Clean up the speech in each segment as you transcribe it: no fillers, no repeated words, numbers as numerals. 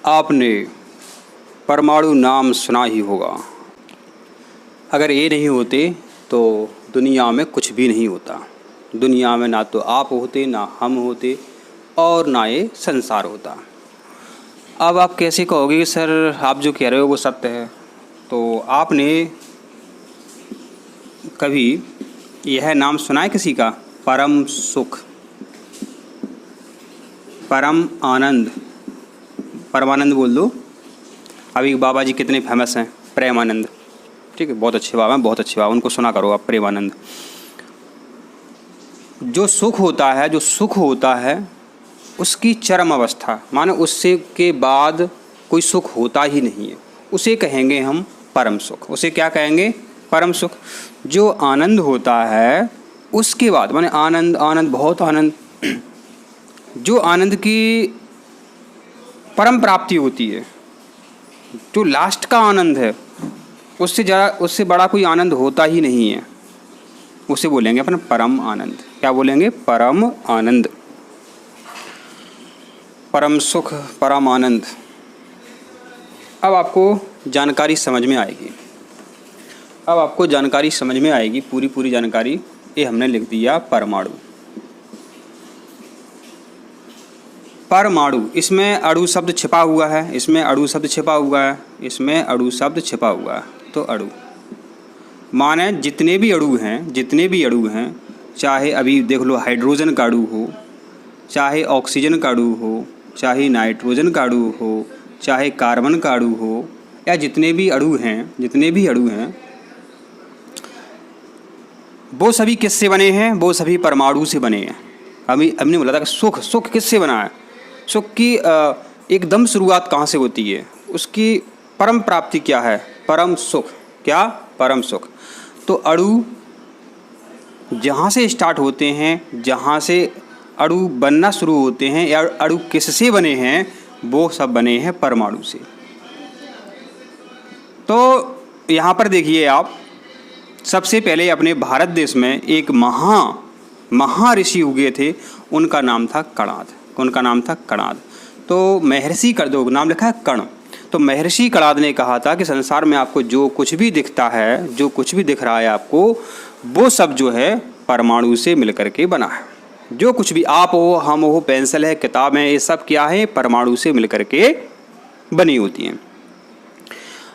आपने परमाणु नाम सुना ही होगा। अगर ये नहीं होते तो दुनिया में कुछ भी नहीं होता। दुनिया में ना तो आप होते, ना हम होते और ना ये संसार होता। अब आप कैसे कहोगे कि सर आप जो कह रहे हो वो सत्य है? तो आपने कभी यह नाम सुना है किसी का? परम सुख, परम आनंद। परमानंद बोल दो। अभी बाबा जी कितने फेमस हैं, प्रेमानंद। ठीक है, बहुत अच्छे बाबा हैं, बहुत अच्छे बाबा, उनको सुना करो आप, प्रेमानंद। जो सुख होता है उसकी चरम अवस्था, माने उससे के बाद कोई सुख होता ही नहीं है, उसे कहेंगे हम परम सुख। उसे क्या कहेंगे? परम सुख। जो आनंद होता है उसके बाद, माने आनंद बहुत आनंद, जो आनंद की परम प्राप्ति होती है, जो लास्ट का आनंद है, उससे बड़ा कोई आनंद होता ही नहीं है, उसे बोलेंगे अपन परम आनंद। क्या बोलेंगे? परम आनंद, परम सुख, परम आनंद। अब आपको जानकारी समझ में आएगी, पूरी जानकारी। ये हमने लिख दिया परमाणु। परमाणु, इसमें अणु शब्द छिपा हुआ है, तो अणु माने जितने भी अणु हैं, चाहे अभी देख लो हाइड्रोजन का अणु हो, चाहे ऑक्सीजन का अणु हो, चाहे नाइट्रोजन का अणु हो, चाहे कार्बन का अणु हो, या जितने भी अणु हैं वो सभी किससे बने हैं? वो सभी परमाणु से बने हैं। अभी हमने बोला था कि सुख किससे बना है? सुख की एकदम शुरुआत कहाँ से होती है? उसकी परम प्राप्ति क्या है? परम सुख। क्या? परम सुख। तो अणु जहाँ से स्टार्ट होते हैं, जहाँ से अणु बनना शुरू होते हैं, या अणु किससे बने हैं? वो सब बने हैं परमाणु से। तो यहाँ पर देखिए आप, सबसे पहले अपने भारत देश में एक महर्षि उगे थे, उनका नाम था कणाद। तो महर्षि कणद, नाम लिखा है कण। तो महर्षि कणाद ने कहा था कि संसार में आपको जो कुछ भी दिखता है, जो कुछ भी दिख रहा है आपको, वो सब जो है परमाणु से मिलकर के बना है। जो कुछ भी आप हो, हम हो, पेंसिल है, किताब है, ये सब क्या है? परमाणु से मिलकर के बनी होती हैं।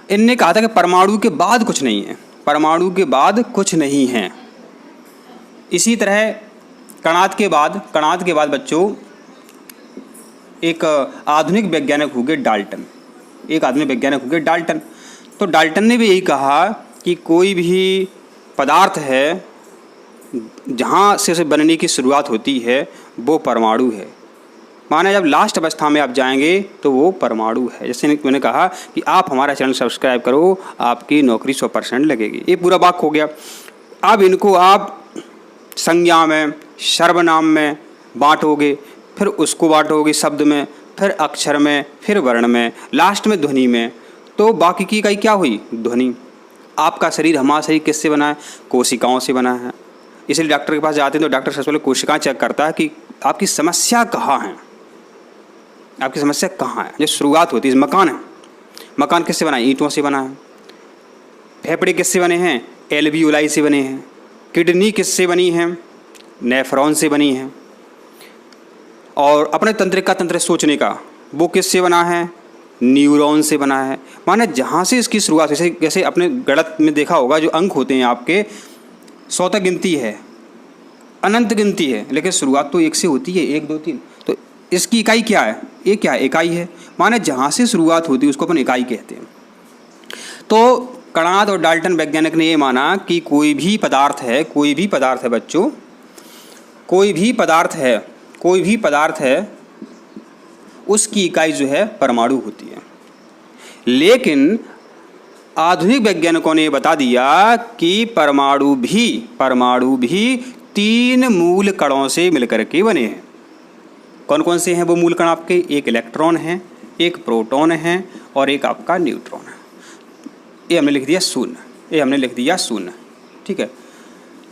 इनने कहा था कि परमाणु के बाद कुछ नहीं है। इसी तरह कणाद के बाद बच्चों एक आधुनिक वैज्ञानिक हो गए डाल्टन। तो डाल्टन ने भी यही कहा कि कोई भी पदार्थ है जहाँ से उसे बनने की शुरुआत होती है वो परमाणु है। माने जब लास्ट अवस्था में आप जाएंगे तो वो परमाणु है। जैसे मैंने कहा कि आप हमारा चैनल सब्सक्राइब करो, आपकी नौकरी 100% लगेगी। ये पूरा वाक्य हो गया। अब इनको आप संज्ञा में, सर्वनाम में बांटोगे, फिर उसको बांटोगे शब्द में, फिर अक्षर में, फिर वर्ण में, लास्ट में ध्वनि में। तो बाकी की इकाई क्या हुई? ध्वनि। आपका शरीर, हमारा शरीर किससे बना है? कोशिकाओं से बना है। इसलिए डॉक्टर के पास जाते हैं तो डॉक्टर सबसे पहले कोशिकाएं चेक करता है कि आपकी समस्या कहाँ है, जो शुरुआत होती है। मकान किससे बना है? ईंटों से बना है। फेफड़े किससे बने हैं? एल्वियोलाई से बने हैं। किडनी किससे बनी है? नेफ्रॉन से बनी है। और अपने तंत्र सोचने का, वो किससे बना है? न्यूरॉन से बना है। माने जहाँ से इसकी शुरुआत, जैसे अपने गणित में देखा होगा, जो अंक होते हैं आपके 100 तक गिनती है, अनंत गिनती है, लेकिन शुरुआत तो 1 से होती है, 1 2 3। तो इसकी इकाई क्या है? ये क्या है? इकाई है। माने जहाँ से शुरुआत होती है उसको अपन इकाई कहते हैं। तो कणाद और डाल्टन वैज्ञानिक ने ये माना कि कोई भी पदार्थ है बच्चों, कोई भी पदार्थ है, उसकी इकाई जो है परमाणु होती है। लेकिन आधुनिक वैज्ञानिकों ने बता दिया कि परमाणु भी 3 मूल कणों से मिलकर के बने हैं। कौन कौन से हैं वो मूल कण आपके? एक इलेक्ट्रॉन है, एक प्रोटॉन है, और एक आपका न्यूट्रॉन है। ये हमने लिख दिया शून्य। ठीक है।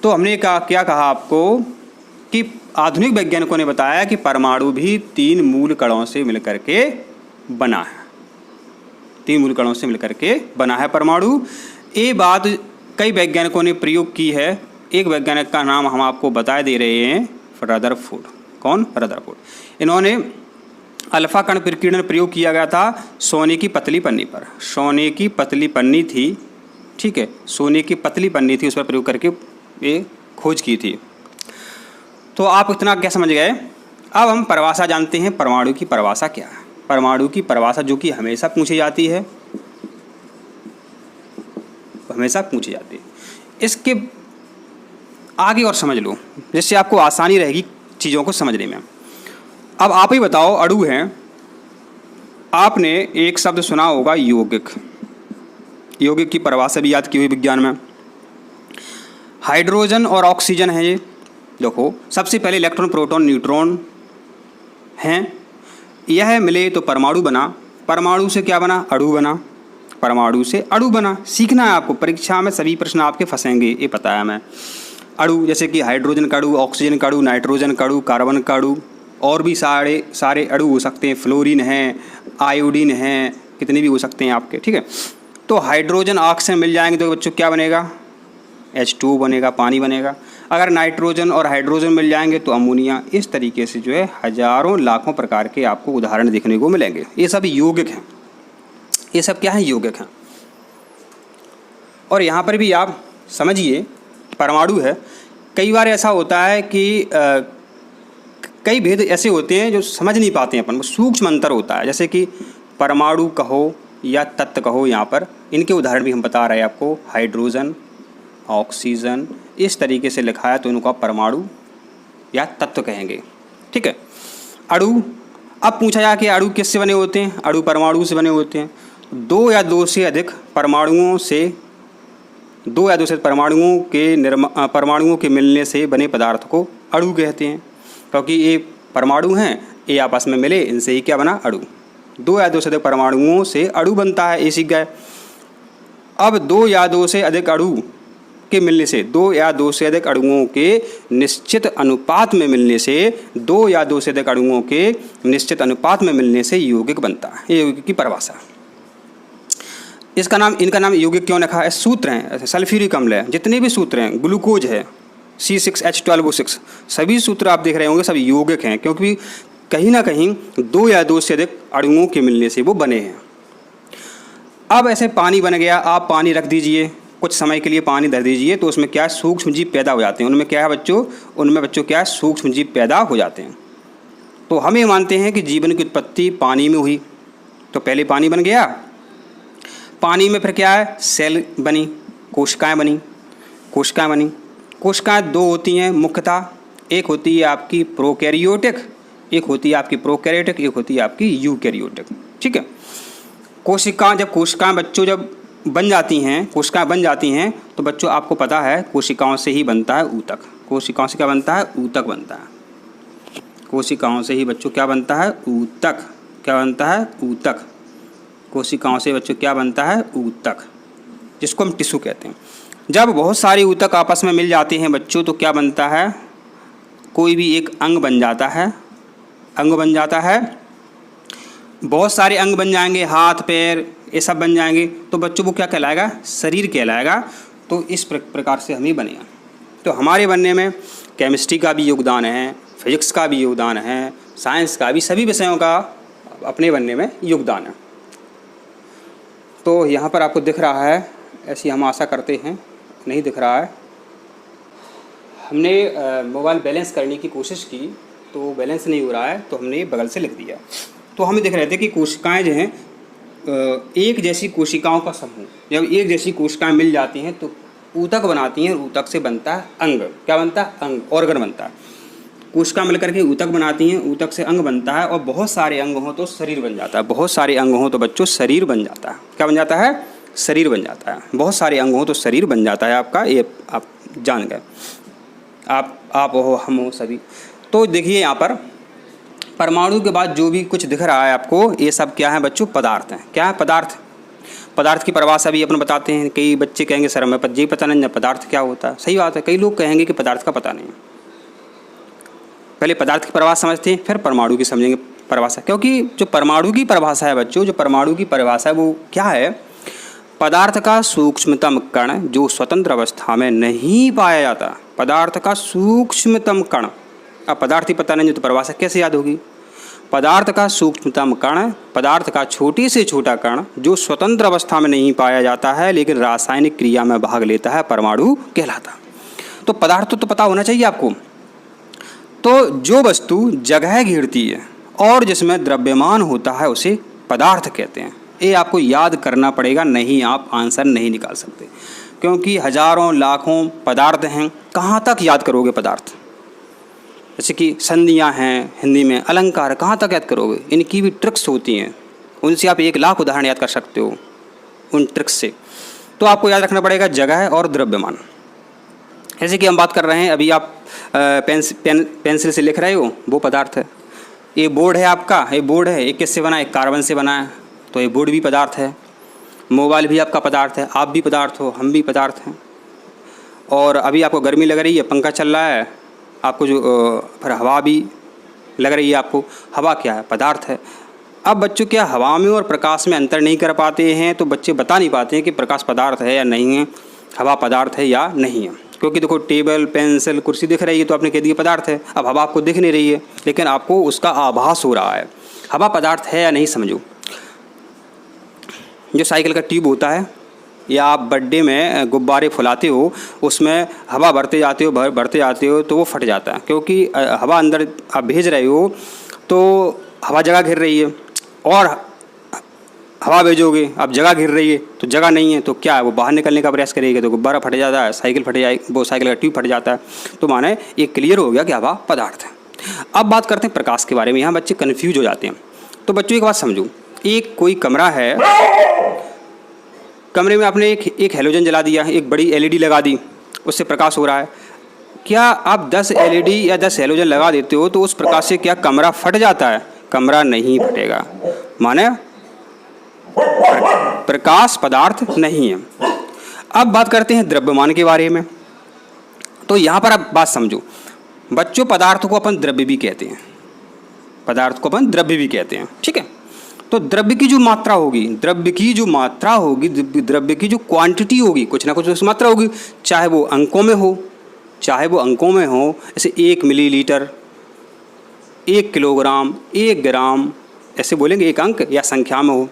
तो हमने क्या कहा आपको कि आधुनिक वैज्ञानिकों ने बताया कि परमाणु भी 3 मूल कणों से मिलकर के बना है। 3 मूल कणों से मिलकर के बना है परमाणु। ये बात कई वैज्ञानिकों ने प्रयोग की है। एक वैज्ञानिक का नाम हम आपको बता दे रहे हैं, रदरफोर्ड। कौन? रदरफोर्ड। इन्होंने अल्फा कण प्रकीर्णन प्रयोग किया गया था सोने की पतली पन्नी पर। सोने की पतली पन्नी थी, ठीक है, सोने की पतली पन्नी थी, उस पर प्रयोग करके ये खोज की थी। तो आप इतना क्या समझ गए? अब हम परिभाषा जानते हैं, परमाणु की परिभाषा क्या है। परमाणु की परिभाषा जो कि हमेशा पूछी जाती है, हमेशा पूछी जाती है। इसके आगे और समझ लो, जिससे आपको आसानी रहेगी चीज़ों को समझने में। अब आप ही बताओ, अणु हैं, आपने एक शब्द सुना होगा यौगिक। यौगिक की परिभाषा भी याद की हुई विज्ञान में। हाइड्रोजन और ऑक्सीजन है ये। देखो, सबसे पहले इलेक्ट्रॉन, प्रोटॉन, न्यूट्रॉन हैं, यह मिले तो परमाणु बना। परमाणु से क्या बना? अणु बना। परमाणु से अणु बना। सीखना है आपको, परीक्षा में सभी प्रश्न आपके फंसेंगे, ये पता है हमें। अणु जैसे कि हाइड्रोजन का अणु, ऑक्सीजन का अणु, नाइट्रोजन का अणु, कार्बन का अणु, और भी सारे अणु हो सकते हैं। फ्लोरीन है, आयोडीन है, कितने भी हो सकते हैं आपके, ठीक है। तो हाइड्रोजन ऑक्सीजन मिल जाएंगे तो बच्चों क्या बनेगा? H2 बनेगा, पानी बनेगा। अगर नाइट्रोजन और हाइड्रोजन मिल जाएंगे तो अमोनिया। इस तरीके से जो है हजारों लाखों प्रकार के आपको उदाहरण देखने को मिलेंगे। ये सब यौगिक हैं। ये सब क्या है? यौगिक हैं। और यहाँ पर भी आप समझिए, परमाणु है। कई बार ऐसा होता है कि कई भेद ऐसे होते हैं जो समझ नहीं पाते हैं अपन, सूक्ष्म अंतर होता है। जैसे कि परमाणु कहो या तत्व कहो, यहाँ पर इनके उदाहरण भी हम बता रहे हैं आपको। हाइड्रोजन, ऑक्सीजन, इस तरीके से लिखा है तो इनको आप परमाणु या तत्व कहेंगे, ठीक है। अणु, अब पूछा जाए कि अणु किससे बने होते हैं? अणु परमाणु से बने होते हैं। 2 या 2 से अधिक परमाणुओं के मिलने से बने पदार्थ को अणु कहते हैं। क्योंकि ये परमाणु हैं, ये आपस में मिले, इनसे ही क्या बना? अणु। 2 या 2 से अधिक परमाणुओं से अणु बनता है, ये सीख गए। अब 2 या 2 से अधिक अणु के मिलने से, 2 या 2 से अधिक अणुओं के निश्चित अनुपात में मिलने से, 2 या 2 से अधिक अणुओं के निश्चित अनुपात में मिलने से यौगिक बनता है। ये यौगिक की परिभाषा। इनका नाम यौगिक क्यों रखा है? सूत्र हैं, सल्फ्यूरिक अम्ल है, जितने भी सूत्र हैं, ग्लूकोज है, C6H12O6, सभी सूत्र आप देख रहे होंगे, सब यौगिक हैं। क्योंकि कहीं ना कहीं 2 या 2 से अधिक अणुओं के मिलने से वो बने हैं। अब ऐसे पानी बन गया, आप पानी रख दीजिए, कुछ समय के लिए पानी धर दीजिए, तो उसमें क्या है? सूक्ष्म जीव पैदा हो जाते हैं। उनमें क्या है बच्चों? उनमें बच्चों क्या है? सूक्ष्म जीव पैदा हो जाते हैं। तो हम ये मानते हैं कि जीवन की उत्पत्ति पानी में हुई। तो पहले पानी बन गया, पानी में फिर क्या है? सेल बनी, कोशिकाएँ बनी। कोशिकाएँ 2 होती हैं मुख्यतः। एक होती है आपकी प्रोकैरियोटिक, एक होती है आपकी प्रोकैरियोटिक, एक होती है आपकी यूकैरियोटिक, ठीक है। जब कोशिकाएँ बन जाती हैं तो बच्चों आपको पता है कोशिकाओं से ही बनता है ऊतक। कोशिकाओं से क्या बनता है? ऊतक बनता है। कोशिकाओं से ही बच्चों क्या बनता है? ऊतक। क्या बनता है? ऊतक। कोशिकाओं से बच्चों क्या बनता है? ऊतक, जिसको हम टिश्यू कहते हैं। जब बहुत सारे ऊतक आपस में मिल जाते हैं बच्चों तो क्या बनता है? कोई भी एक अंग बन जाता है। बहुत सारे अंग बन जाएंगे, हाथ पैर ये सब बन जाएंगे, तो बच्चों को क्या कहलाएगा? शरीर कहलाएगा। तो इस प्रकार से हम ही बनेगा। तो हमारे बनने में केमिस्ट्री का भी योगदान है, फिजिक्स का भी योगदान है, साइंस का भी, सभी विषयों का अपने बनने में योगदान है। तो यहाँ पर आपको दिख रहा है, ऐसी हम आशा करते हैं। नहीं दिख रहा है। हमने मोबाइल बैलेंस करने की कोशिश की तो बैलेंस नहीं हो रहा है, तो हमने बगल से लिख दिया। तो हमें दिख रहे थे कि कोशिकाएं जो हैं, एक जैसी कोशिकाओं का समूह, जब एक जैसी कोशिकाएं मिल जाती हैं तो ऊतक बनाती हैं। ऊतक से बनता है अंग। क्या बनता है? अंग, ऑर्गन बनता है। कोशिका मिलकर के ऊतक बनाती हैं, ऊतक से अंग बनता है, और बहुत सारे अंग हों तो शरीर बन जाता है। बहुत सारे अंग हों तो बच्चों शरीर बन जाता है। क्या बन जाता है? शरीर बन जाता है। बहुत सारे अंग हों तो शरीर बन जाता है आपका। ये आप जान गए, आप हो, हम हो, सभी। तो देखिए यहाँ पर परमाणु के बाद जो भी कुछ दिख रहा है आपको, ये सब क्या है बच्चों? पदार्थ हैं। क्या है? पदार्थ की परिभाषा भी अपन बताते हैं। कई बच्चे कहेंगे सर हमें ये पता नहीं पदार्थ क्या होता है। सही बात है, कई लोग कहेंगे कि पदार्थ का पता नहीं। पहले पदार्थ की परिभाषा समझते हैं, फिर परमाणु की समझेंगे। परिभाषा, क्योंकि जो परमाणु की परिभाषा है बच्चों, जो परमाणु की परिभाषा है वो क्या है? पदार्थ का सूक्ष्मतम कण जो स्वतंत्र अवस्था में नहीं पाया जाता। पदार्थ का सूक्ष्मतम कण, अब पदार्थ ही पता नहीं तो परिभाषा कैसे याद होगी? पदार्थ का सूक्ष्मतम कण, पदार्थ का छोटे से छोटा कण जो स्वतंत्र अवस्था में नहीं पाया जाता है लेकिन रासायनिक क्रिया में भाग लेता है, परमाणु कहलाता। तो पदार्थ तो पता होना चाहिए आपको। तो जो वस्तु जगह घेरती है और जिसमें द्रव्यमान होता है उसे पदार्थ कहते हैं। ये आपको याद करना पड़ेगा, नहीं आप आंसर नहीं निकाल सकते, क्योंकि हजारों लाखों पदार्थ हैं। कहाँ तक याद करोगे पदार्थ? जैसे कि संधियाँ हैं हिंदी में, अलंकार, कहाँ तक याद करोगे? इनकी भी ट्रिक्स होती हैं, उनसे आप 1 लाख उदाहरण याद कर सकते हो उन ट्रिक्स से। तो आपको याद रखना पड़ेगा जगह और द्रव्यमान। जैसे कि हम बात कर रहे हैं, अभी आप पेंसिल से लिख रहे हो, वो पदार्थ है। ये बोर्ड है आपका, ये बोर्ड है, ये किससे बना है? कार्बन से बना है, तो ये बोर्ड भी पदार्थ है। मोबाइल भी आपका पदार्थ है, आप भी पदार्थ हो, हम भी पदार्थ हैं। और अभी आपको गर्मी लग रही है, पंखा चल रहा है, आपको जो फिर हवा भी लग रही है आपको, हवा क्या है? पदार्थ है। अब बच्चों क्या हवा में और प्रकाश में अंतर नहीं कर पाते हैं, तो बच्चे बता नहीं पाते हैं कि प्रकाश पदार्थ है या नहीं है, हवा पदार्थ है या नहीं है। क्योंकि देखो टेबल, पेंसिल, कुर्सी दिख रही है तो आपने कह दिया पदार्थ है। अब हवा आपको दिख नहीं रही है लेकिन आपको उसका आभास हो रहा है। हवा पदार्थ है या नहीं समझो। जो साइकिल का ट्यूब होता है या आप बर्थडे में गुब्बारे फुलाते हो, उसमें हवा भरते जाते हो तो वो फट जाता है, क्योंकि हवा अंदर आप भेज रहे हो तो हवा जगह घेर रही है, और हवा भेजोगे अब जगह घेर रही है तो जगह नहीं है, तो क्या है? वो बाहर निकलने का प्रयास करेगी तो गुब्बारा फट जाता है, साइकिल फट जाएगी, वो साइकिल का ट्यूब फट जाता है। तो माने ये क्लियर हो गया कि हवा पदार्थ है। अब बात करते हैं प्रकाश के बारे में। यहाँ बच्चे कन्फ्यूज हो जाते हैं। तो बच्चों एक बात समझो, एक कोई कमरा है, कमरे में आपने एक हैलोजन जला दिया, एक बड़ी LED लगा दी, उससे प्रकाश हो रहा है। क्या आप 10 LED या 10 हैलोजन लगा देते हो तो उस प्रकाश से क्या कमरा फट जाता है? कमरा नहीं फटेगा, माने प्रकाश पदार्थ नहीं है। अब बात करते हैं द्रव्यमान के बारे में। तो यहाँ पर आप बात समझो बच्चों, पदार्थ को अपन द्रव्य भी कहते हैं, पदार्थ को अपन द्रव्य भी कहते हैं, ठीक है। तो द्रव्य की जो मात्रा होगी, द्रव्य की जो मात्रा होगी, द्रव्य की जो क्वांटिटी होगी, कुछ ना कुछ उसकी मात्रा होगी, चाहे वो अंकों में हो, चाहे वो अंकों में हो, जैसे 1 मिलीलीटर, 1 किलोग्राम, 1 ग्राम, ऐसे बोलेंगे एक अंक, या संख्या में हो,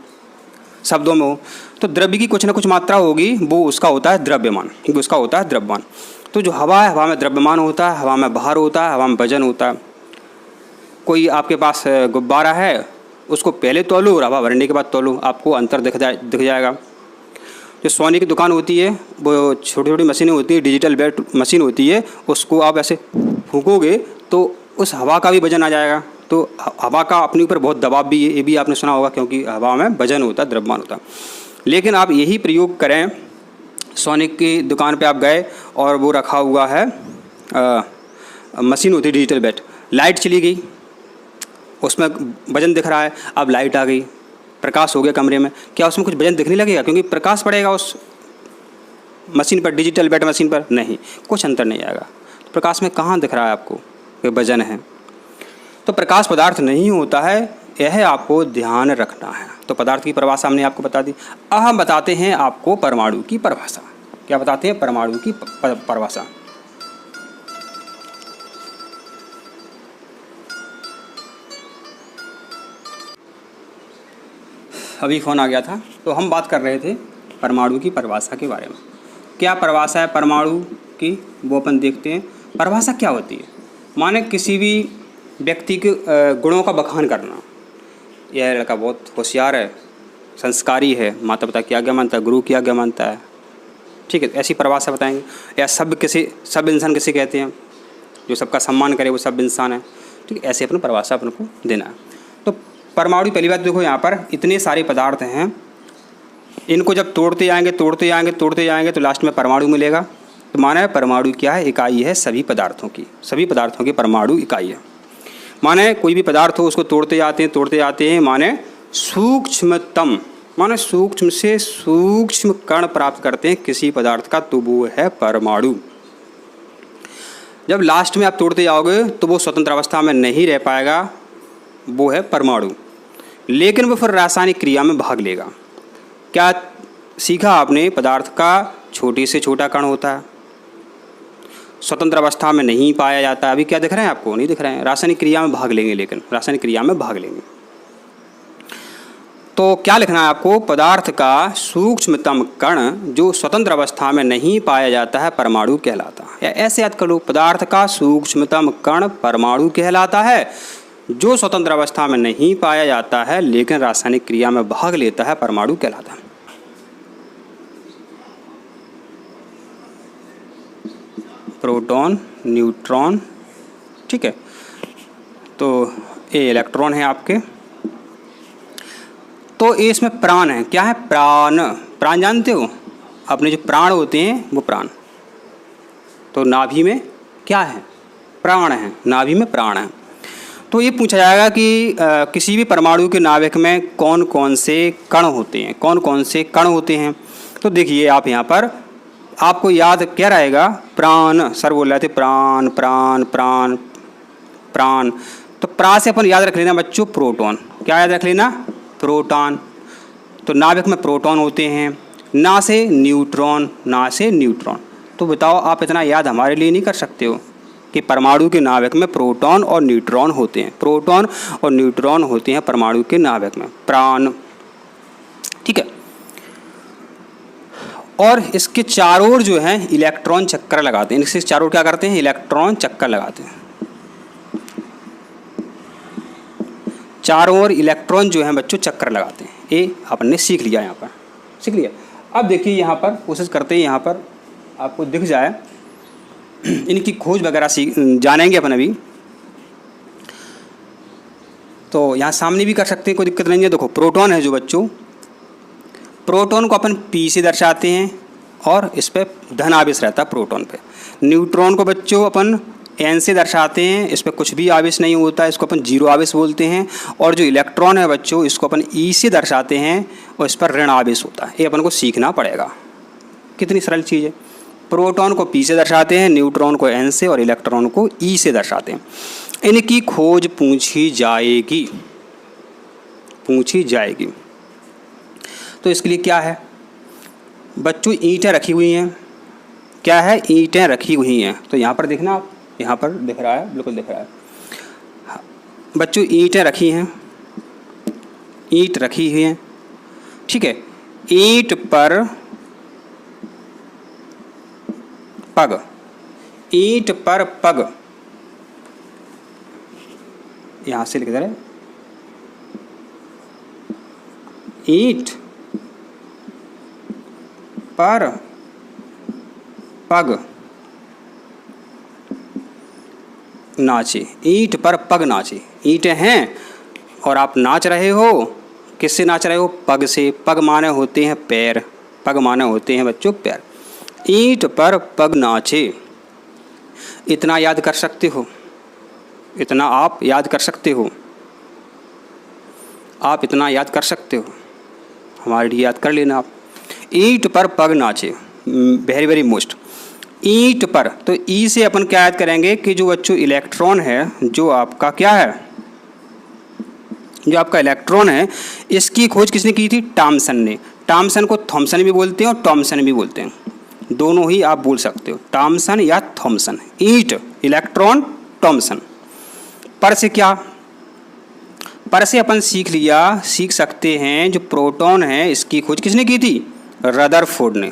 शब्दों में हो। तो द्रव्य की कुछ ना कुछ मात्रा होगी, वो उसका होता है द्रव्यमान, उसका होता है द्रव्यमान। तो जो हवा है, हवा में द्रव्यमान होता है, हवा में भार होता है, हवा में वजन होता है। कोई आपके पास गुब्बारा है, उसको पहले तोलो और हवा भरने के बाद तोलो, आपको अंतर दिख जाएगा। जो सोने की दुकान होती है, वो छोटी छोटी मशीनें होती है, डिजिटल वेट मशीन होती है, उसको आप ऐसे फूकोगे तो उस हवा का भी वजन आ जाएगा। तो हवा का अपने ऊपर बहुत दबाव भी है, ये भी आपने सुना होगा, क्योंकि हवा में वजन होता है, द्रव्यमान होता है। लेकिन आप यही प्रयोग करें, सोने की दुकान पे आप गए और वो रखा हुआ है, मशीन होती है डिजिटल वेट, लाइट चली गई, उसमें वजन दिख रहा है, अब लाइट आ गई, प्रकाश हो गया कमरे में, क्या उसमें कुछ वजन दिखने लगेगा? क्योंकि प्रकाश पड़ेगा उस मशीन पर, डिजिटल वेट मशीन पर, नहीं, कुछ अंतर नहीं आएगा। तो प्रकाश में कहाँ दिख रहा है आपको कि वजन है? तो प्रकाश पदार्थ नहीं होता है, यह आपको ध्यान रखना है। तो पदार्थ की परिभाषा हमने आपको बता दी। अब हम बताते हैं आपको परमाणु की परिभाषा। क्या बताते हैं? परमाणु की परिभाषा। अभी फ़ोन आ गया था, तो हम बात कर रहे थे परमाणु की परिभाषा के बारे में। क्या परिभाषा है परमाणु की, वो अपन देखते हैं। परिभाषा क्या होती है? माने किसी भी व्यक्ति के गुणों का बखान करना। यह लड़का बहुत होशियार है, संस्कारी है, माता पिता की आज्ञा मानता है, गुरु की आज्ञा मानता है, ठीक है, ऐसी परिभाषा बताएंगे। या सब इंसान किसे कहते हैं? जो सबका सम्मान करे वो सब इंसान है, ठीक है। ऐसे अपनी परिभाषा अपन को देना है। तो परमाणु, पहली बात देखो, यहाँ पर इतने सारे पदार्थ हैं, इनको जब तोड़ते जाएंगे तो लास्ट में परमाणु मिलेगा। तो माना है परमाणु क्या है? इकाई है सभी पदार्थों की परमाणु इकाई है। माने कोई भी पदार्थ हो, उसको तोड़ते जाते हैं, माने सूक्ष्मतम, माने सूक्ष्म से सूक्ष्म कण प्राप्त करते हैं किसी पदार्थ का, तो वो है परमाणु। जब लास्ट में आप तोड़ते जाओगे तो वो स्वतंत्र अवस्था में नहीं रह पाएगा, वो है परमाणु, लेकिन वो फिर रासायनिक क्रिया में भाग लेगा। क्या सीखा आपने? पदार्थ का छोटे से छोटा कण होता है, स्वतंत्र अवस्था में नहीं पाया जाता। अभी क्या दिख रहे हैं आपको? नहीं दिख रहे हैं। रासायनिक क्रिया में भाग लेंगे, लेकिन रासायनिक क्रिया में भाग लेंगे। तो क्या लिखना है आपको? पदार्थ का सूक्ष्मतम कण जो स्वतंत्र अवस्था में नहीं पाया जाता है परमाणु कहलाता है। या ऐसे याद कर लो, पदार्थ का सूक्ष्मतम कण परमाणु कहलाता है, जो स्वतंत्र अवस्था में नहीं पाया जाता है लेकिन रासायनिक क्रिया में भाग लेता है परमाणु कहलाता है। प्रोटॉन, न्यूट्रॉन, ठीक है। तो ये इलेक्ट्रॉन है आपके। तो ये इसमें प्राण है। क्या है? प्राण। प्राण जानते हो? अपने जो प्राण होते हैं वो प्राण। तो नाभि में क्या है? प्राण है। नाभि में प्राण है। तो ये पूछा जाएगा कि किसी भी परमाणु के नाभिक में कौन कौन से कण होते हैं, कौन कौन से कण होते हैं। तो देखिए आप यहाँ पर आपको याद क्या रहेगा? प्राण। सर बोल रहे थे प्राण प्राण प्राण प्राण। तो प्राण से अपन याद रख लेना बच्चों प्रोटॉन। क्या याद रख लेना? प्रोटॉन। तो नाभिक में प्रोटॉन होते हैं, ना से न्यूट्रॉन, ना से न्यूट्रॉन। तो बताओ आप इतना याद हमारे लिए नहीं कर सकते हो कि परमाणु के नाभिक में प्रोटॉन और न्यूट्रॉन होते हैं। प्रोटॉन और न्यूट्रॉन होते हैं परमाणु के नाभिक में। प्राण, ठीक है। और इसके चारों ओर जो है इलेक्ट्रॉन चक्कर लगाते हैं। इसके चारों ओर क्या करते हैं? इलेक्ट्रॉन चक्कर लगाते हैं। चारों ओर इलेक्ट्रॉन जो है बच्चों चक्कर लगाते हैं। ये आपने ने सीख लिया, यहाँ पर सीख लिया। अब देखिए यहाँ पर कोशिश करते हैं, यहाँ पर आपको दिख जाए, इनकी खोज वगैरह जानेंगे अपन अभी। तो यहाँ सामने भी कर सकते हैं, कोई दिक्कत नहीं है। देखो प्रोटॉन है जो बच्चों, प्रोटॉन को अपन P से दर्शाते हैं और इस पर धन आवेश रहता है प्रोटॉन पे। न्यूट्रॉन को बच्चों अपन N से दर्शाते हैं, इस पर कुछ भी आवेश नहीं होता है, इसको अपन जीरो आवेश बोलते हैं। और जो इलेक्ट्रॉन है बच्चों, इसको अपन E से दर्शाते हैं और इस पर ऋण आवेश होता है। ये अपन को सीखना पड़ेगा। कितनी सरल चीज़ है। प्रोटॉन को P से दर्शाते हैं, न्यूट्रॉन को N से और इलेक्ट्रॉन को E से दर्शाते हैं। इनकी खोज पूछी जाएगी, पूछी जाएगी। तो इसके लिए क्या है बच्चों? ईंटें रखी हुई हैं। क्या है? ईंटें रखी हुई हैं। तो यहाँ पर देखना आप, यहाँ पर दिख रहा है, बिल्कुल दिख रहा है बच्चों। ईंटें रखी हैं, ईंट रखी हुई हैं, ठीक है। ईंट पर पग, ईंट पर पग, यहाँ से लिख दे रहे, ईंट पर पग नाचे। ईंट पर पग नाचे। ईंटें हैं और आप नाच रहे हो। किससे नाच रहे हो? पग से। पग माने होते हैं पैर, पग माने होते हैं बच्चों पैर। ईंट पर पग नाचे। इतना याद कर सकते हो? इतना आप याद कर सकते हो? आप इतना याद कर सकते हो? हमारे लिए याद कर लेना आप। ईंट पर पग नाचे, वेरी वेरी मोस्ट। ईंट पर, तो ई से अपन क्या याद करेंगे कि जो बच्चों इलेक्ट्रॉन है, जो आपका क्या है, जो आपका इलेक्ट्रॉन है, इसकी खोज किसने की थी? टॉमसन ने। टॉमसन को थॉमसन भी बोलते हैं और टॉमसन भी बोलते हैं, दोनों ही आप बोल सकते हो, टॉमसन या थॉमसन। ईंट, इलेक्ट्रॉन, टॉमसन। पर से क्या? पर से अपन सीख सकते हैं जो प्रोटॉन है इसकी खोज किसने की थी? रदरफोर्ड ने।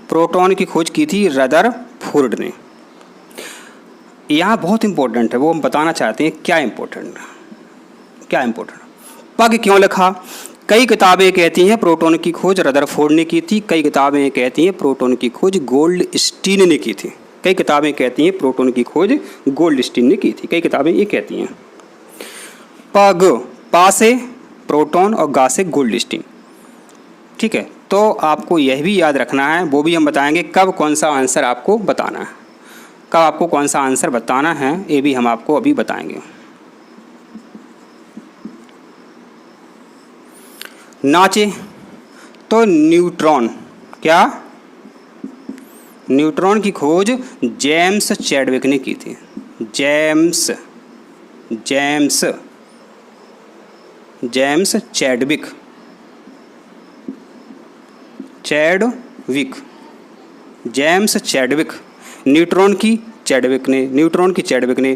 प्रोटॉन की खोज की थी रदरफोर्ड ने। यहाँ बहुत इंपॉर्टेंट है, वो हम बताना चाहते हैं। क्या इंपॉर्टेंट? क्या इंपॉर्टेंट? पग क्यों लिखा? कई किताबें कहती हैं प्रोटॉन की खोज रदरफोर्ड ने की थी, कई किताबें कहती हैं प्रोटॉन की खोज गोल्डस्टीन ने की थी। कई किताबें कहती हैं प्रोटॉन की खोज गोल्डस्टीन ने की थी, कई किताबें ये कहती हैं। पग, पा से प्रोटॉन और गा से गोल्डस्टीन, ठीक है। तो आपको यह भी याद रखना है, वो भी हम बताएंगे कब कौन सा आंसर आपको बताना है, कब आपको कौन सा आंसर बताना है, ये भी हम आपको अभी बताएंगे। नाचे, तो न्यूट्रॉन, क्या? न्यूट्रॉन की खोज जेम्स चैडविक ने की थी। James Chadwick James Chadwick. Neutron की चैडविक ने,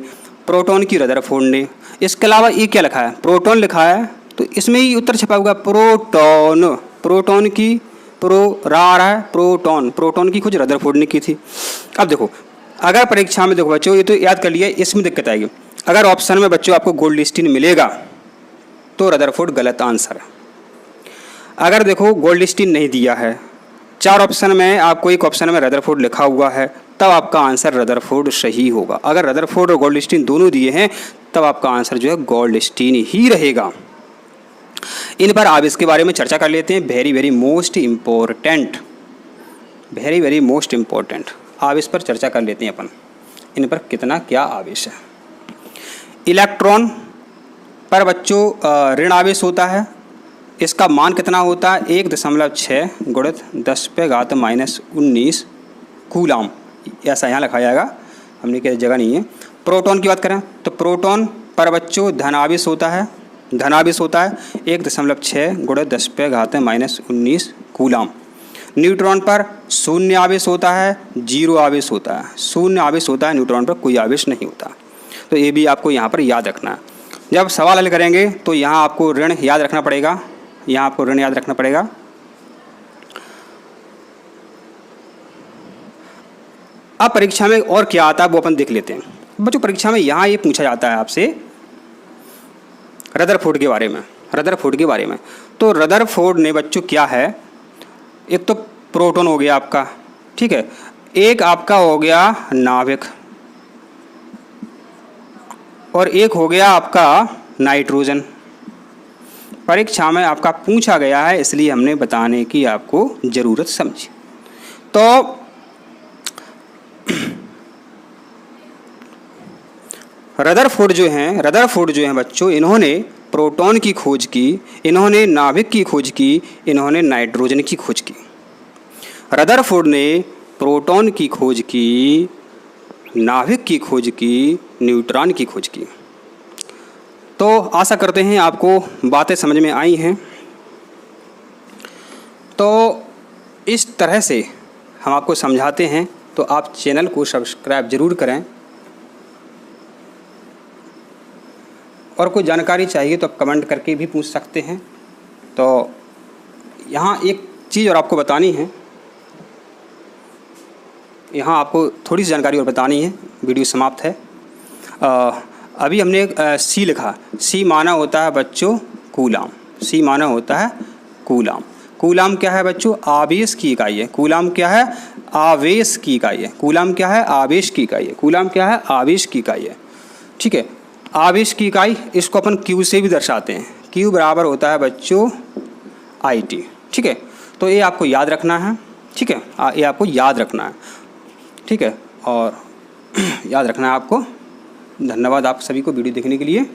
प्रोटॉन की रदरफोर्ड ने। इसके अलावा ये क्या लिखा है, प्रोटॉन लिखा है, तो इसमें ही उत्तर छपा हुआ प्रोटॉन की प्रोटॉन की खोज रदरफोर्ड ने की थी। अब देखो, अगर परीक्षा में देखो बच्चों, ये तो याद कर लिया, इसमें दिक्कत आएगी। अगर ऑप्शन में बच्चों आपको गोल्डस्टीन मिलेगा तो रदरफोर्ड गलत आंसर है। अगर देखो गोल्डस्टीन नहीं दिया है, 4 ऑप्शन में आपको एक ऑप्शन में रदरफोर्ड लिखा हुआ है, तब आपका आंसर रदरफोर्ड सही होगा। अगर रदरफोर्ड और गोल्डस्टीन दोनों दिए हैं तब आपका आंसर जो है गोल्डस्टीन ही रहेगा। इन पर आप इसके बारे में चर्चा कर लेते हैं। वेरी मोस्ट इम्पोर्टेंट आप इस पर चर्चा कर लेते हैं अपन, इन पर कितना क्या आवेश है। इलेक्ट्रॉन पर बच्चों ऋण आवेश होता है, इसका मान कितना होता है 1.6 गुणित 10⁻⁻19 कूलाम, ऐसा यहाँ लिखा जाएगा, हमने क्या जगह नहीं है। प्रोटॉन की बात करें तो प्रोटॉन पर बच्चों धन आवेश होता है 1.6 गुणित 10⁻⁻19 कूलाम। न्यूट्रॉन पर शून्य आवेश होता है, 0 आवेश होता है, शून्य आवेश होता है, न्यूट्रॉन पर कोई आवेश नहीं होता। तो ये भी आपको यहाँ पर याद रखना है। जब सवाल हल करेंगे तो यहाँ आपको ऋण याद रखना पड़ेगा, अब परीक्षा में और क्या आता है वो अपन देख लेते हैं। बच्चों परीक्षा में यहाँ ये पूछा जाता है आपसे रदरफोर्ड के बारे में। तो रदरफोर्ड ने बच्चों क्या है, एक तो प्रोटॉन हो गया आपका, ठीक है, एक आपका हो गया नाभिक, और एक हो गया आपका नाइट्रोजन। परीक्षा में आपका पूछा गया है, इसलिए हमने बताने की आपको ज़रूरत समझी। तो रदरफोर्ड जो हैं बच्चों, इन्होंने प्रोटॉन की खोज की, इन्होंने नाभिक की खोज की, इन्होंने नाइट्रोजन की खोज की। रदरफोर्ड ने प्रोटॉन की खोज की, नाभिक की खोज की, न्यूट्रॉन की खोज की। तो आशा करते हैं आपको बातें समझ में आई हैं। तो इस तरह से हम आपको समझाते हैं, तो आप चैनल को सब्सक्राइब ज़रूर करें, और कोई जानकारी चाहिए तो आप कमेंट करके भी पूछ सकते हैं। तो यहाँ एक चीज़ और आपको बतानी है, यहाँ आपको थोड़ी सी जानकारी और बतानी है, वीडियो समाप्त है। अभी हमने सी लिखा, सी माना होता है बच्चों कूलाम, सी माना होता है कूलाम। कूलाम क्या है बच्चों, आवेश की इकाई है। कूलाम क्या है, आवेश की इकाई है। कूलाम क्या है, आवेश की इकाई है। कूलाम क्या है, आवेश की इकाई है, ठीक है। आवेश की इकाई, इसको अपन क्यू से भी दर्शाते हैं, क्यू बराबर होता है बच्चों IT, ठीक है। तो ये आपको याद रखना है, ठीक है, ये आपको याद रखना है, ठीक है, और याद रखना है आपको। धन्यवाद आप सभी को वीडियो देखने के लिए।